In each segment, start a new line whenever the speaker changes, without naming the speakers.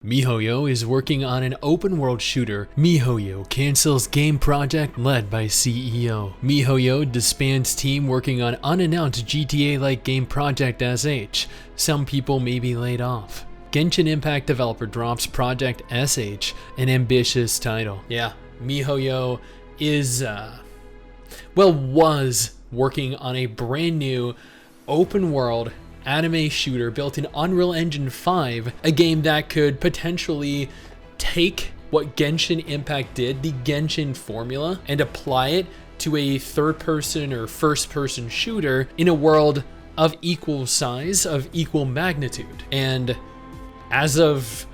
Mihoyo is working on an open-world shooter. Mihoyo cancels game project led by CEO. Mihoyo disbands team working on unannounced GTA-like game project SH. Some people may be laid off. Genshin Impact developer drops Project SH, an ambitious title. Yeah, Mihoyo is, was working on a brand new open-world anime shooter built in Unreal Engine 5, a game that could potentially take what Genshin Impact did, the Genshin formula, and apply it to a third-person or first-person shooter in a world of equal size, of equal magnitude. And as of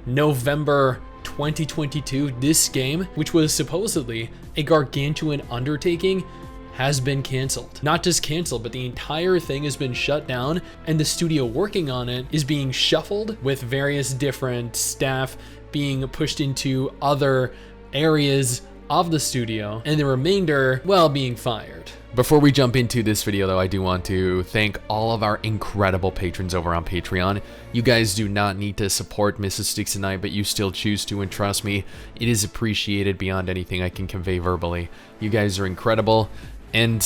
November 2022, this game, which was supposedly a gargantuan undertaking, has been canceled. Not just canceled, but the entire thing has been shut down, and the studio working on it is being shuffled, with various different staff being pushed into other areas of the studio, and the remainder, well, being fired. Before we jump into this video though, I do want to thank all of our incredible patrons over on Patreon. You guys do not need to support Mrs. Stix and I, but you still choose to, and trust me, it is appreciated beyond anything I can convey verbally. You guys are incredible. And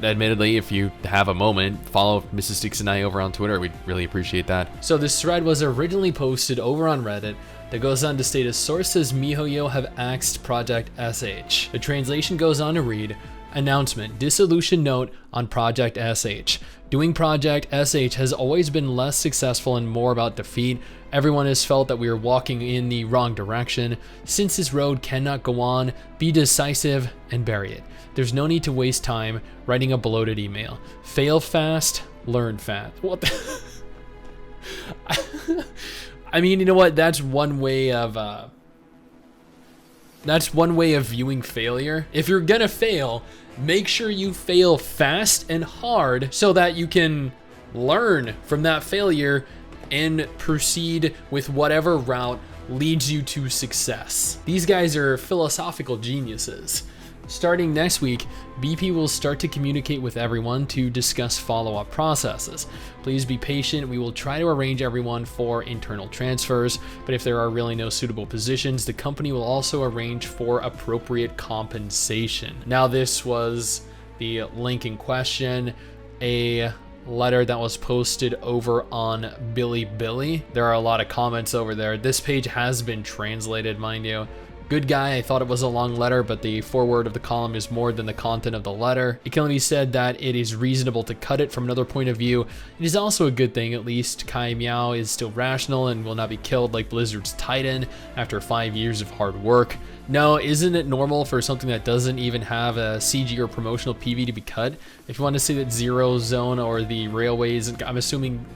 admittedly, if you have a moment, follow Mrs. Stix and I over on Twitter. We'd really appreciate that. So this thread was originally posted over on Reddit that goes on to state a source says Mihoyo have axed Project SH. The translation goes on to read, announcement, dissolution note on Project SH. Doing Project SH has always been less successful and more about defeat. Everyone has felt that we are walking in the wrong direction. Since this road cannot go on, be decisive and bury it. There's no need to waste time writing a bloated email. Fail fast, learn fast. What the? I mean, you know what? That's one way of viewing failure. If you're gonna fail, make sure you fail fast and hard so that you can learn from that failure and proceed with whatever route leads you to success. These guys are philosophical geniuses. Starting next week, BP will start to communicate with everyone to discuss follow-up processes. Please be patient. We will try to arrange everyone for internal transfers, but if there are really no suitable positions, the company will also arrange for appropriate compensation. Now, this was the link in question, a letter that was posted over on Bilibili. There are a lot of comments over there. This page has been translated, mind you. Good guy, I thought it was a long letter, but the foreword of the column is more than the content of the letter. It can only be said that it is reasonable to cut it from another point of view. It is also a good thing, at least Kai Miao is still rational and will not be killed like Blizzard's Titan after 5 years of hard work. No, isn't it normal for something that doesn't even have a CG or promotional PV to be cut? If you want to say that Zero Zone or the Railways, I'm assuming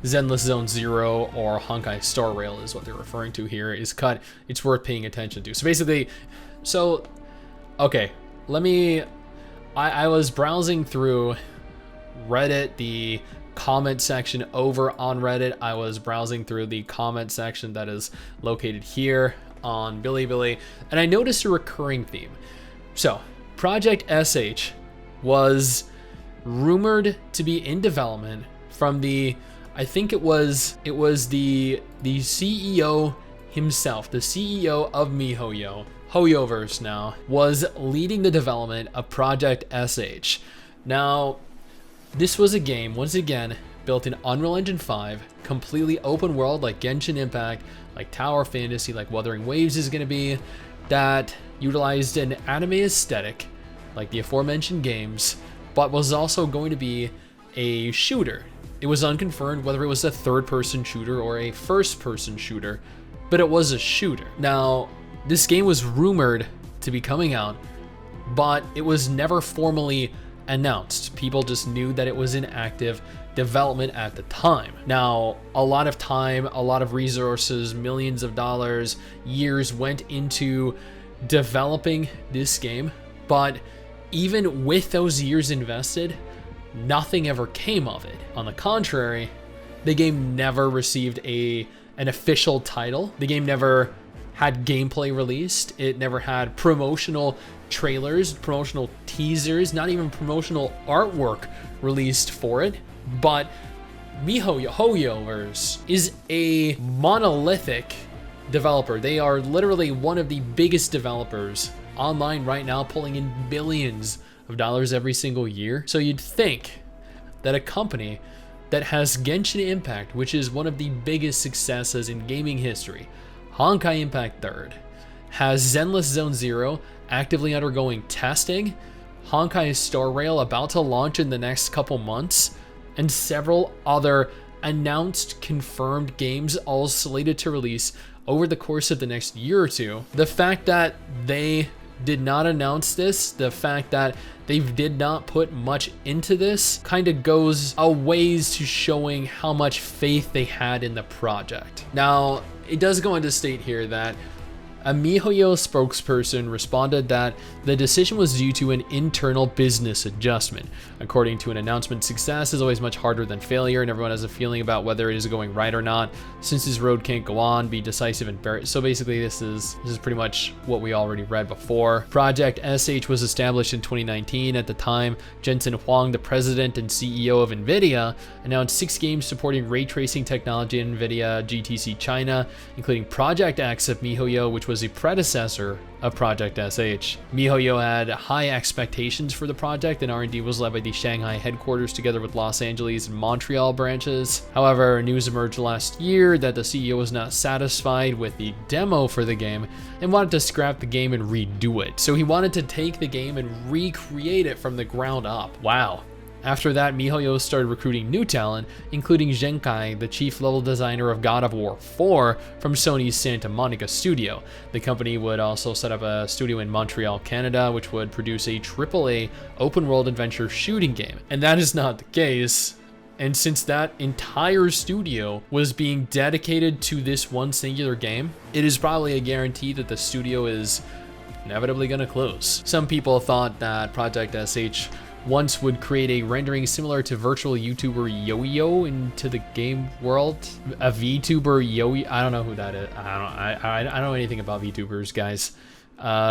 Zenless Zone Zero or Honkai Star Rail is what they're referring to here, is cut, it's worth paying attention to. So basically, okay, I was browsing through Reddit, the comment section over on Reddit. I was browsing through the comment section that is located here on Bilibili, and I noticed a recurring theme. So, Project SH was rumored to be in development from the, I think it was the CEO himself, the CEO of Mihoyo, Hoyoverse now, was leading the development of Project SH. Now, this was a game, once again, built in Unreal Engine 5, completely open world like Genshin Impact, like Tower Fantasy, like Wuthering Waves is going to be, that utilized an anime aesthetic, like the aforementioned games, but was also going to be a shooter. It was unconfirmed whether it was a third-person shooter or a first-person shooter, but it was a shooter. Now, this game was rumored to be coming out, but it was never formally announced. People just knew that it was in active development at the time. Now, a lot of time, a lot of resources, millions of dollars, years went into developing this game, but even with those years invested, nothing ever came of it. On the contrary, the game never received an official title. The game never had gameplay released. It never had promotional trailers, promotional teasers, not even promotional artwork released for it. But Mihoyoverse is a monolithic developer. They are literally one of the biggest developers online right now, pulling in billions of dollars every single year. So you'd think that a company that has Genshin Impact, which is one of the biggest successes in gaming history, Honkai Impact 3rd, has Zenless Zone Zero actively undergoing testing, Honkai Star Rail about to launch in the next couple months, and several other announced confirmed games all slated to release over the course of the next year or two. The fact that they did not announce this, the fact that they did not put much into this, kind of goes a ways to showing how much faith they had in the project. Now, it does go into state here that a Mihoyo spokesperson responded that the decision was due to an internal business adjustment. According to an announcement, success is always much harder than failure, and everyone has a feeling about whether it is going right or not. Since this road can't go on, be decisive and bear it. So basically, this is pretty much what we already read before. Project SH was established in 2019. At the time, Jensen Huang, the president and CEO of NVIDIA, announced 6 games supporting ray tracing technology in NVIDIA GTC China, including Project X of Mihoyo, which was a predecessor of Project SH. Mihoyo had high expectations for the project, and R&D was led by the Shanghai headquarters together with Los Angeles and Montreal branches. However, news emerged last year that the CEO was not satisfied with the demo for the game and wanted to scrap the game and redo it. So he wanted to take the game and recreate it from the ground up. Wow. After that, Mihoyo started recruiting new talent, including Zenkai, the chief level designer of God of War 4 from Sony's Santa Monica studio. The company would also set up a studio in Montreal, Canada, which would produce a AAA open-world adventure shooting game. And that is not the case. And since that entire studio was being dedicated to this one singular game, it is probably a guarantee that the studio is inevitably going to close. Some people thought that Project SH once would create a rendering similar to virtual YouTuber Yo-Yo into the game world. A VTuber Yo-Yo, I don't know who that is. I don't know anything about VTubers, guys.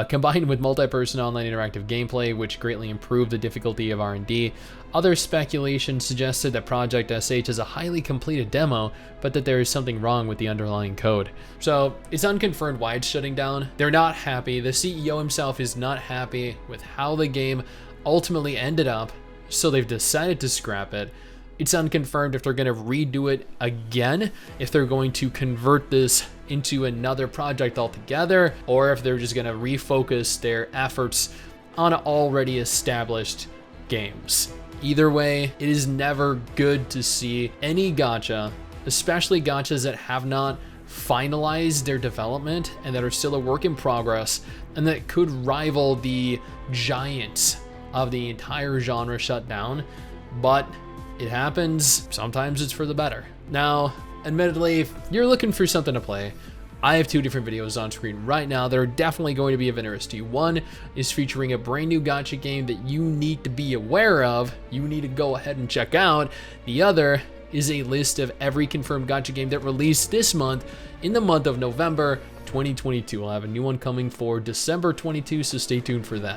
Combined with multi-person online interactive gameplay, which greatly improved the difficulty of R&D. Other speculation suggested that Project SH is a highly completed demo, but that there is something wrong with the underlying code. So it's unconfirmed why it's shutting down. They're not happy. The CEO himself is not happy with how the game ultimately ended up, so they've decided to scrap it. It's unconfirmed if they're going to redo it again, if they're going to convert this into another project altogether, or if they're just going to refocus their efforts on already established games. Either way, it is never good to see any gacha, especially gachas that have not finalized their development and that are still a work in progress and that could rival the giants of the entire genre shut down, but it happens. Sometimes it's for the better. Now, admittedly, if you're looking for something to play, I have 2 different videos on screen right now that are definitely going to be of interest to you. One is featuring a brand new gacha game that you need to be aware of, you need to go ahead and check out. The other is a list of every confirmed gacha game that released this month in the month of November 2022. I'll have a new one coming for December 22, so stay tuned for that.